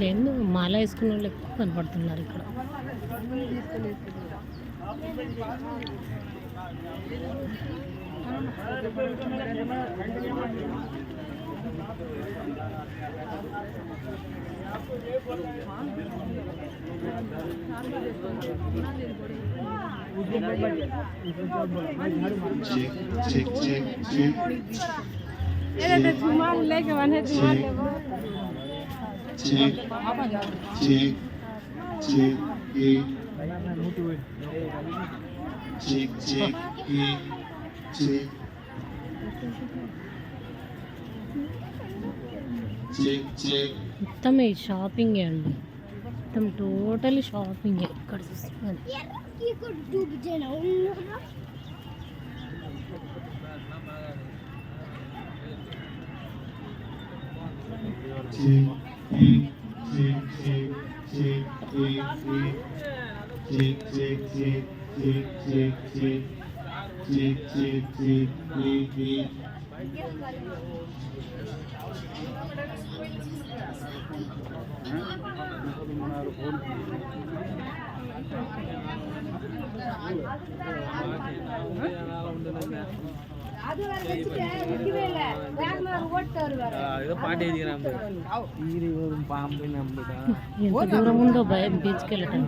లేదు మాల వేసుకున్న వాళ్ళు ఎక్కువ కనపడుతున్నారు ఇక్కడ. మొత్తం ఈ షాపింగ్ అండి, మొత్తం టోటల్ షాపింగ్ ఇక్కడ చూస్తున్నాను. ఎంత దూరం ఉందో భయం బీచ్కి వెళ్ళటం.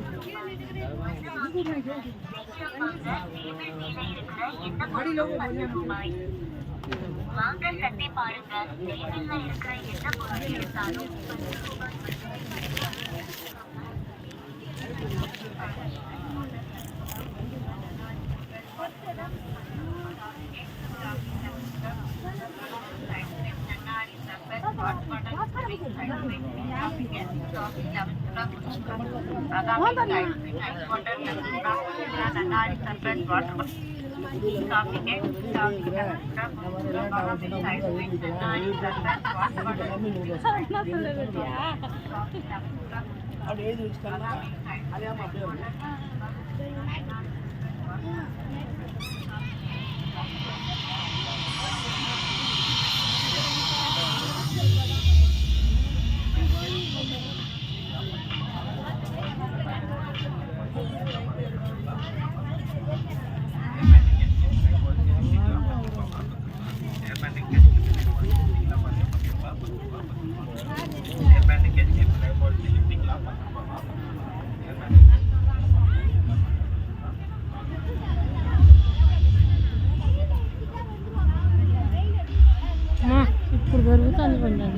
ఇప్పుడు దొరుకుతుంది కొంచెం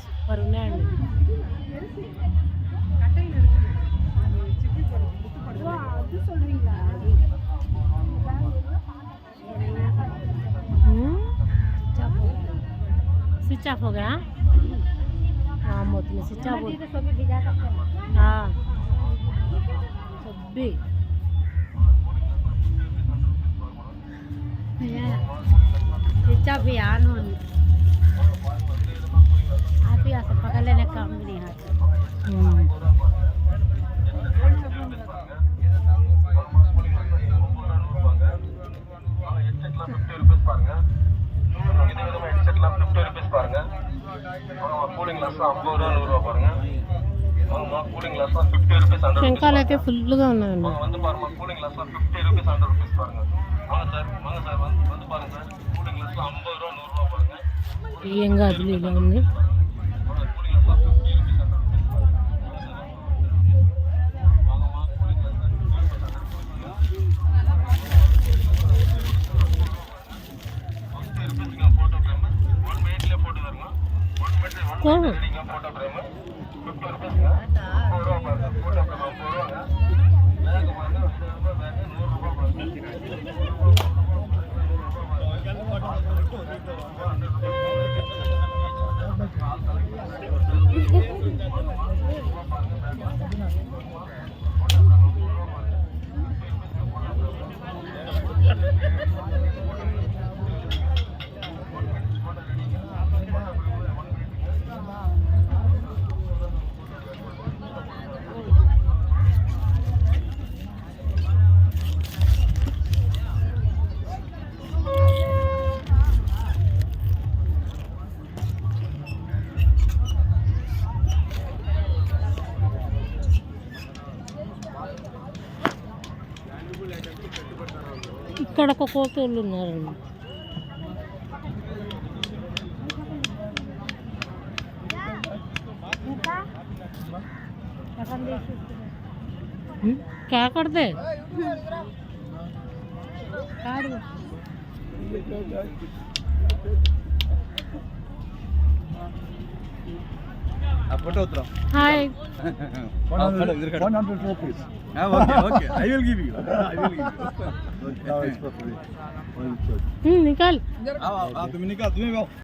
సూపర్ ఉన్నాయండి. स्विच ऑफ हो गया. हाँ मोती में स्विच ऑफ हो हाँ सब भी स्विच ऑफ भी ऑन हो आप ही ऐसा पकड़ लेने काम भी नहीं आता. శంఖాలు అయితే ఫుల్గా ఉన్నాయండి. ఏం కాదు ఇలా ఉంది. कौन ఇక్కడ ఒక కోతోళ్ళు ఉన్నారండి. क्या करते फोटो उतरो हाय 100 rupees. Okay, I will give you. Okay. निकाल तुम निकाल, तुम्हें